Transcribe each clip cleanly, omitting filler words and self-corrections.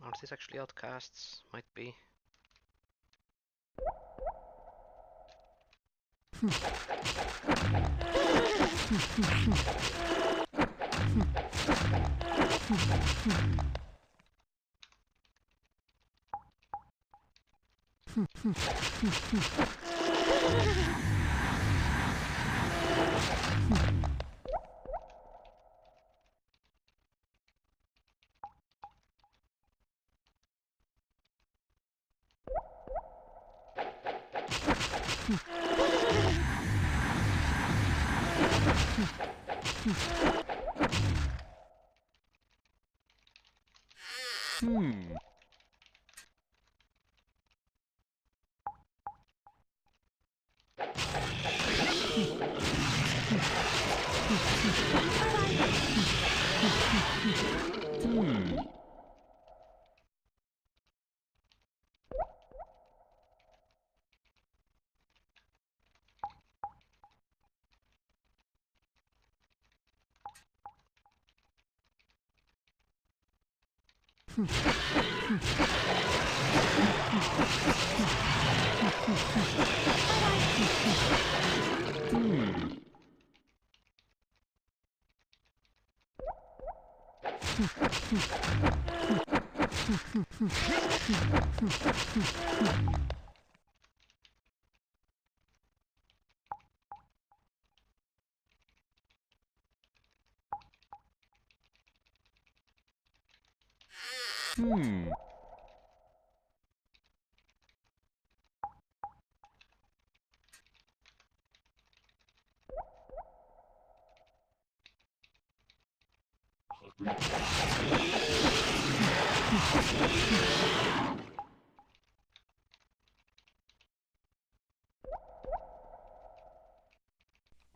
Are these actually outcasts? Might be.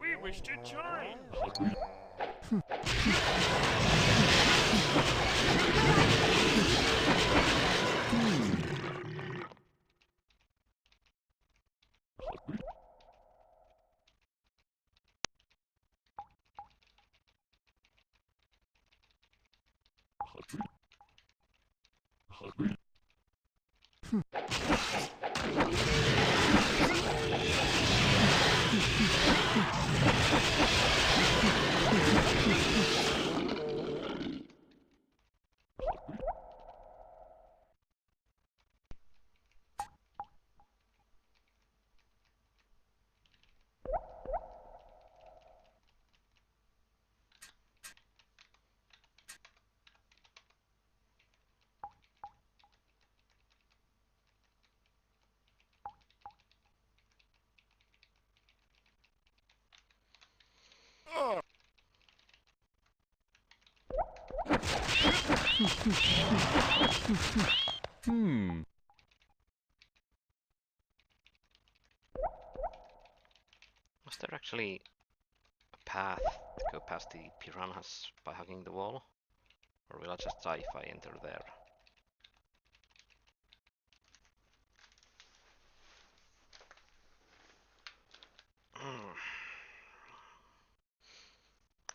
We wish to join. Was there actually path to go past the piranhas by hugging the wall? Or will I just die if I enter there?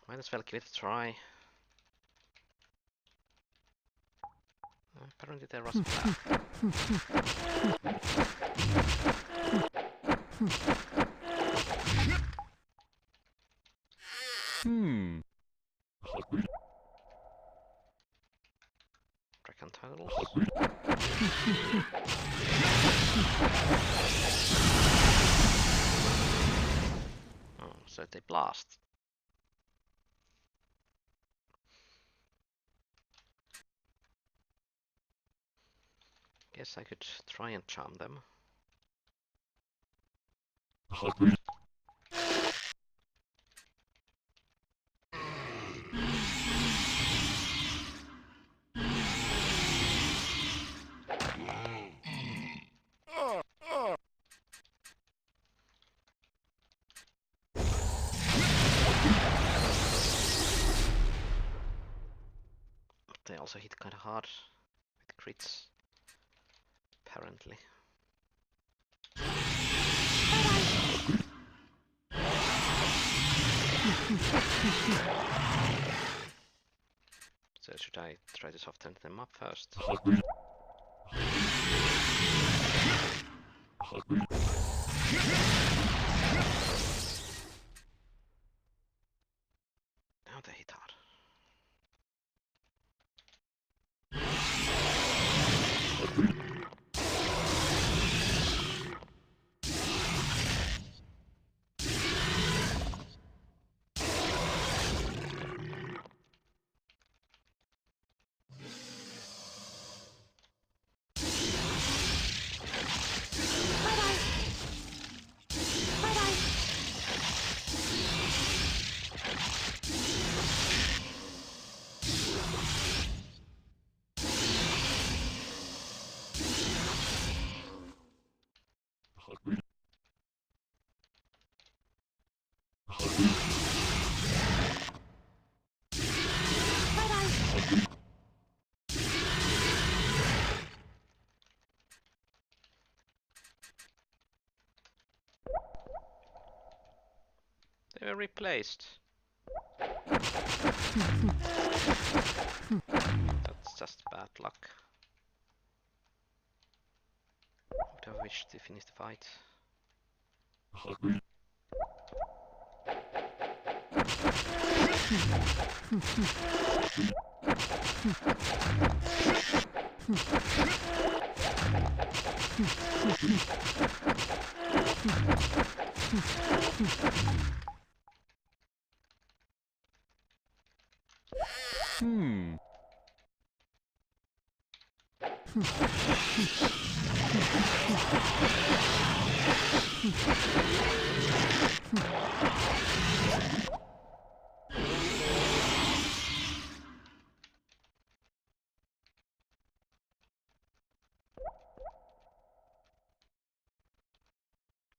Might as well give it a try. Apparently there was a path. Dragon titles. Oh, so they blast. Guess I could try and charm them. They also hit kind of hard with crits, apparently. So should I try to soften them up first? Now they hit hard. They were replaced. That's just bad luck. Would have wished to finish the fight.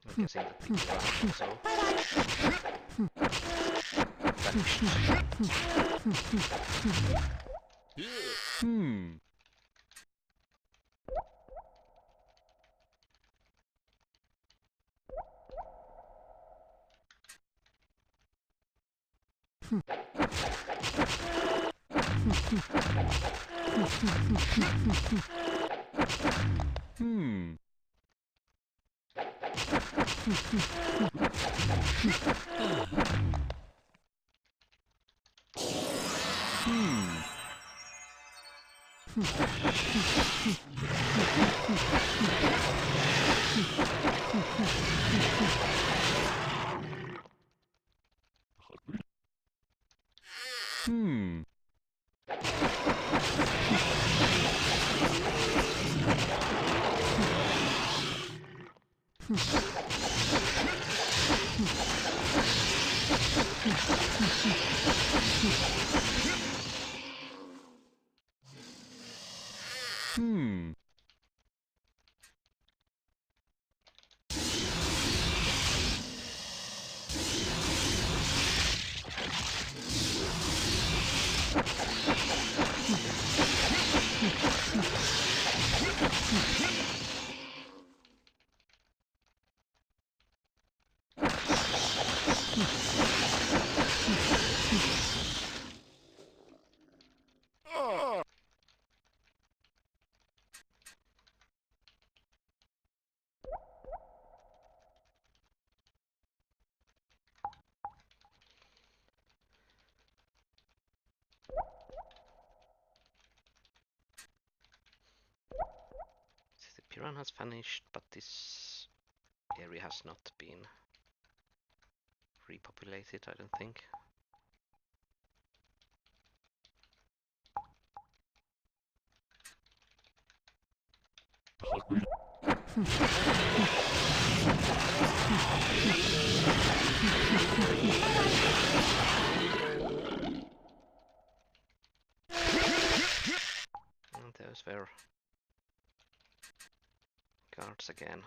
I'm guessing that the piranhas also vanished. Piranhas vanished, but this area has not been repopulated, I don't think. And those were guards again.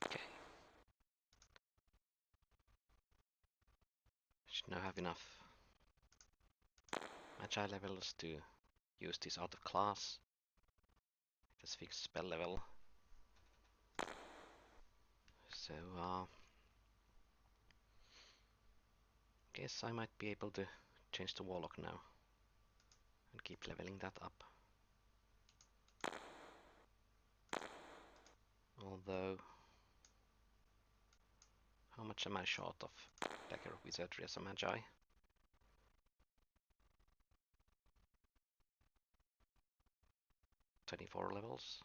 Okay. Should now have enough Magi levels to use this out of class. This fixed spell level. So guess I might be able to change the Warlock now and keep leveling that up. Although, how much am I short of Dagger Wizardry as a Magi? 24 levels.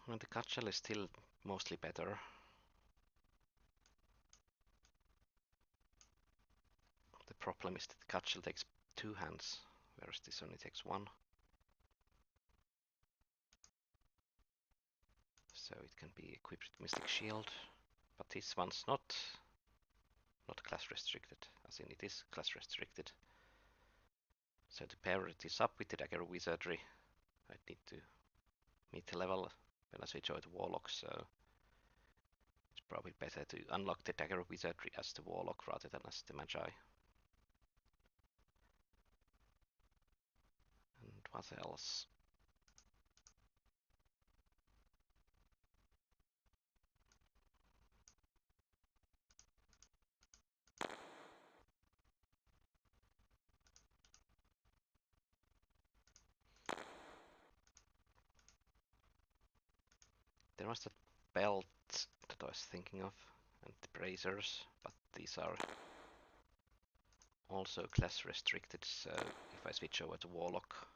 Well, the Cutshell is still mostly better. The problem is that the Cutshell takes 2 hands, whereas this only takes 1. So it can be equipped with Mystic Shield, but this one's not class restricted, as in it is class restricted. So to pair this up with the Dagger Wizardry, I need to meet the level when I switch over to Warlock, so it's probably better to unlock the Dagger Wizardry as the Warlock rather than as the Magi. And what else? There was that belt that I was thinking of, and the bracers, but these are also class restricted, so if I switch over to Warlock,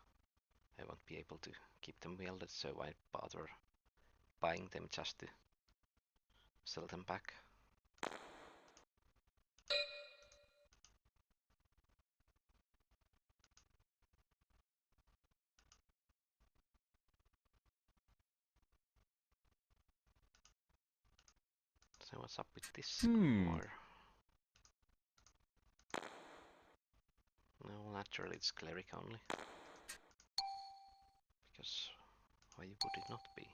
I won't be able to keep them wielded, so I bother buying them just to sell them back. So what's up with this war? No, naturally it's cleric only. Because why would it not be?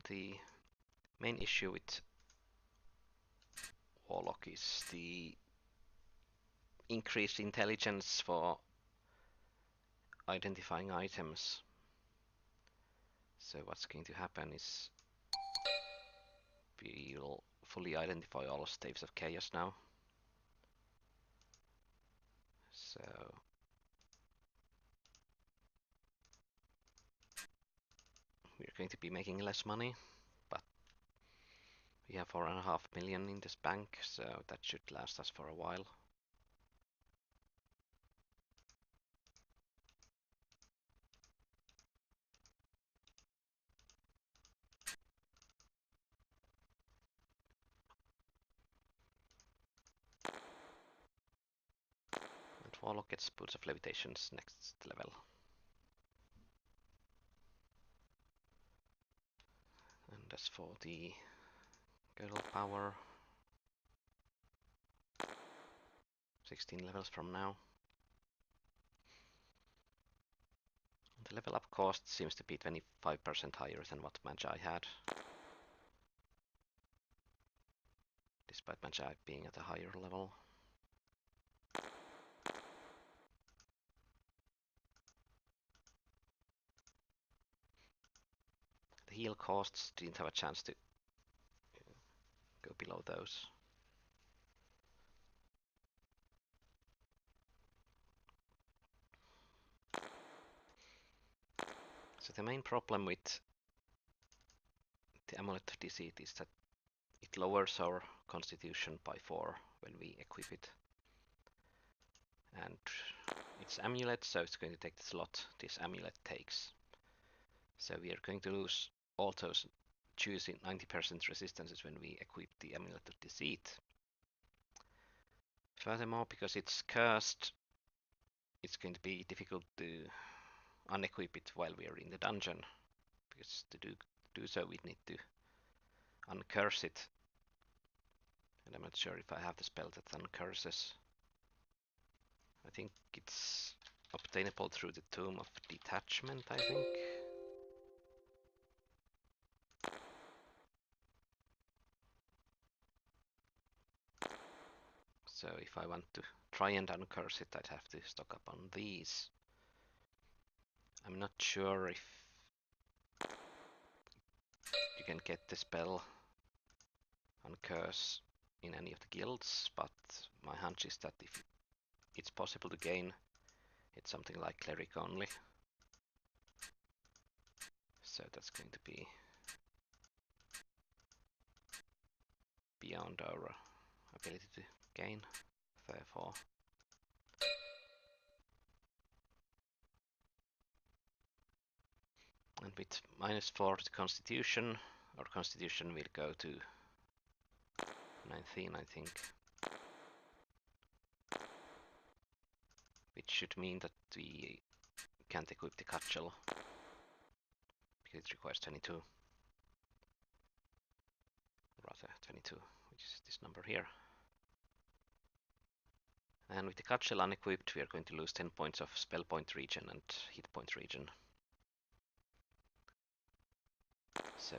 The Main issue with Warlock is the increased intelligence for identifying items. So what's going to happen is we'll fully identify all staves of chaos now. So we're going to be making less money, but we have 4.5 million in this bank, so that should last us for a while. And Warlock gets Boots of Levitations next level. And as for the girdle power, 16 levels from now. The level up cost seems to be 25% higher than what Magi had, despite Magi being at a higher level. The heal costs didn't have a chance to go below those. So the main problem with the Amulet of Deceit is that it lowers our constitution by 4 when we equip it. And it's amulet, so it's going to take the slot this amulet takes. So we are going to lose all those choosing 90% resistances when we equip the Amulet of Deceit. Furthermore, because it's cursed, it's going to be difficult to unequip it while we are in the dungeon, because to do so we need to uncurse it, and I'm not sure if I have the spell that uncurses. I think it's obtainable through the Tomb of Detachment, I think. So if I want to try and uncurse it, I'd have to stock up on these. I'm not sure if you can get the spell uncurse in any of the guilds, but my hunch is that if it's possible to gain, it's something like cleric only. So that's going to be beyond our ability to gain, therefore. And with -4 to Constitution, our Constitution will go to 19, I think. Which should mean that we can't equip the Cudgel, because it requires 22. Rather, 22, which is this number here. And with the Cudgel unequipped, we are going to lose 10 points of spell point regen and hit point regen. So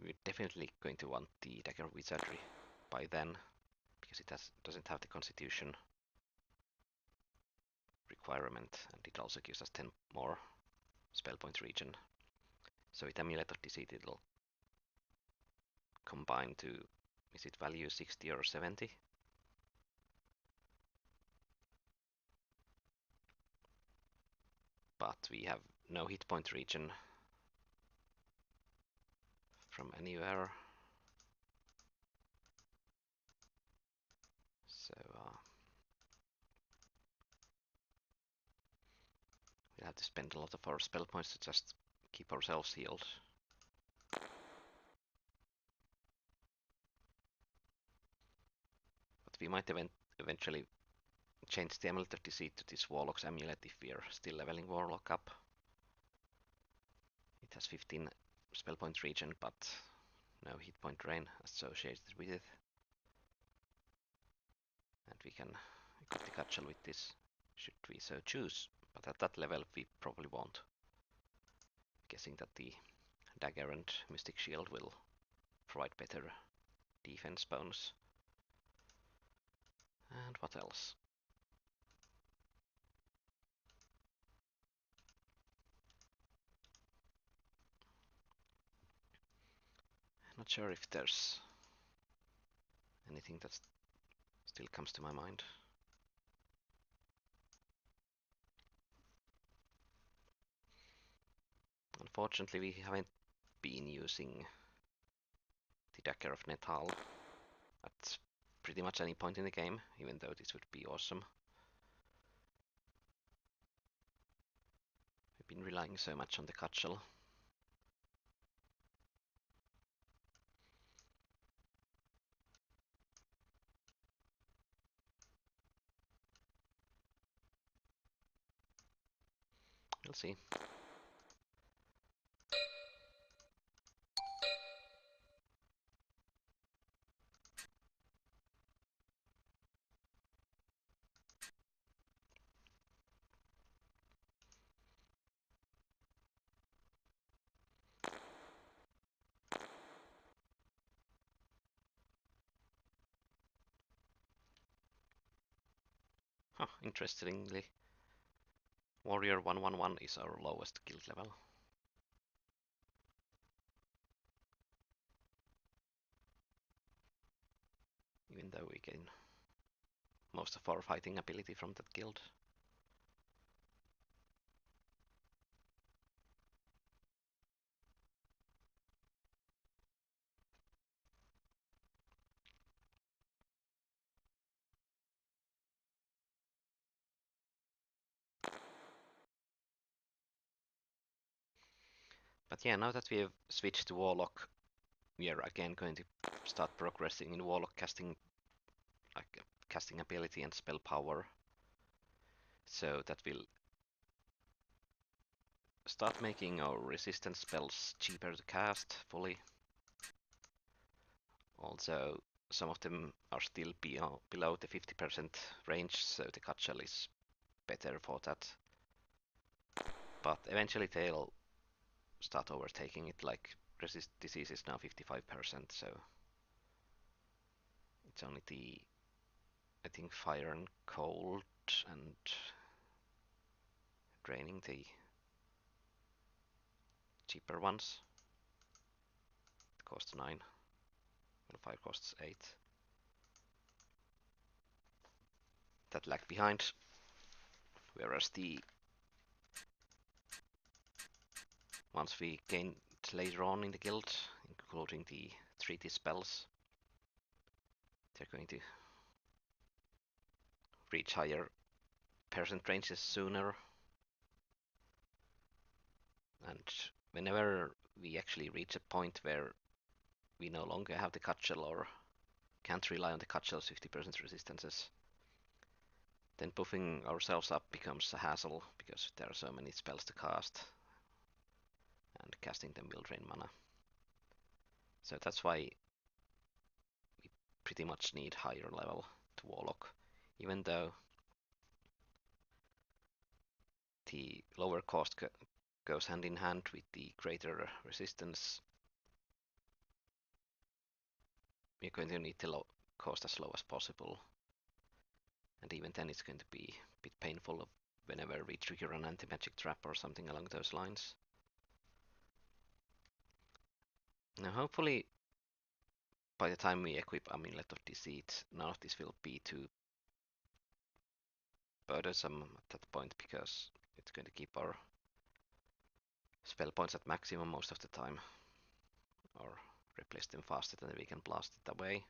we're definitely going to want the Dagger Wizardry by then, because it doesn't have the Constitution requirement, and it also gives us 10 more spell point regen. So with Amulet of Deceit it'll combine to, is it value 60 or 70? But we have no hit point regen from anywhere. So we'll have to spend a lot of our spell points to just keep ourselves healed. But we might eventually change the Amulet of Deceit to this Warlock's Amulet if we are still leveling Warlock up. It has 15 spell point regen, but no hit point drain associated with it. And we can equip the Cudgel with this, should we so choose. But at that level we probably won't. Guessing that the Dagger and Mystic Shield will provide better defense bonus. And what else? Not sure if there's anything that still comes to my mind. Unfortunately, we haven't been using the Dagger of Netal at pretty much any point in the game, even though this would be awesome. We've been relying so much on the Cutchel. We'll see. Huh, interestingly, Warrior 111 is our lowest guild level. Even though we gain most of our fighting ability from that guild. But yeah, now that we have switched to Warlock, we are again going to start progressing in Warlock casting, like casting ability and spell power. So that will start making our resistance spells cheaper to cast fully. Also, some of them are still below the 50% range, so the Cutchel is better for that. But eventually they'll start overtaking it, like resist disease is now 55%, so it's only the, I think, fire and cold and draining the cheaper ones. It costs 9, and 5 costs 8. That lag behind, whereas the ones we gained later on in the guild, including the treaty spells, they're going to reach higher percent ranges sooner. And whenever we actually reach a point where we no longer have the Cutchel or can't rely on the Cutchel's 50% resistances, then buffing ourselves up becomes a hassle because there are so many spells to cast, and casting them will drain mana. So that's why we pretty much need higher level to Warlock, even though the lower cost goes hand in hand with the greater resistance. We're going to need the cost as low as possible, and even then it's going to be a bit painful whenever we trigger an anti-magic trap or something along those lines. Now hopefully by the time we equip Amulet of Deceit, none of this will be too burdensome at that point, because it's going to keep our spell points at maximum most of the time, or replace them faster than we can blast it away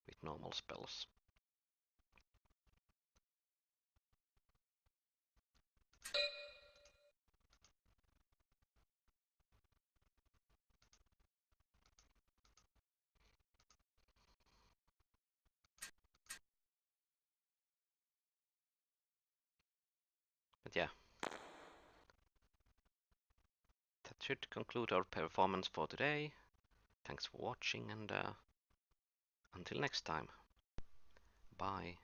with normal spells. But yeah, that should conclude our performance for today. Thanks for watching, and until next time, bye.